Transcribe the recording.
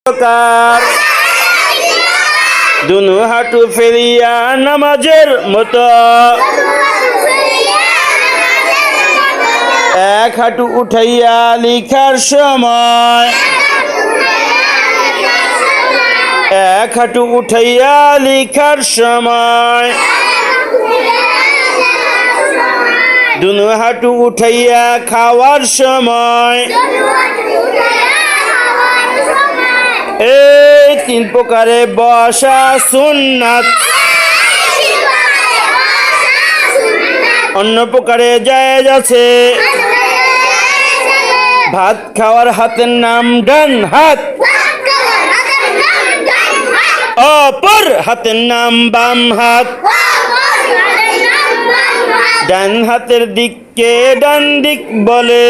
প্রকার দুনো হাঁটু ফেলিয়া নামাজের মতো এক হাঁটু উঠাইয়া লিখার সময় এক হাঁটু উঠাইয়া লিখার সময় দুনো হাঁটু উঠাইয়া খাওয়ার সময় এই তিন প্রকারে বসা সুন্নাত অন্য প্রকারে জায়েজ আছে ভাত খাওয়ার হাতের নাম ডান হাত অপর হাতের নাম বাম হাত ডান হাতের দিককে ডান দিক বলে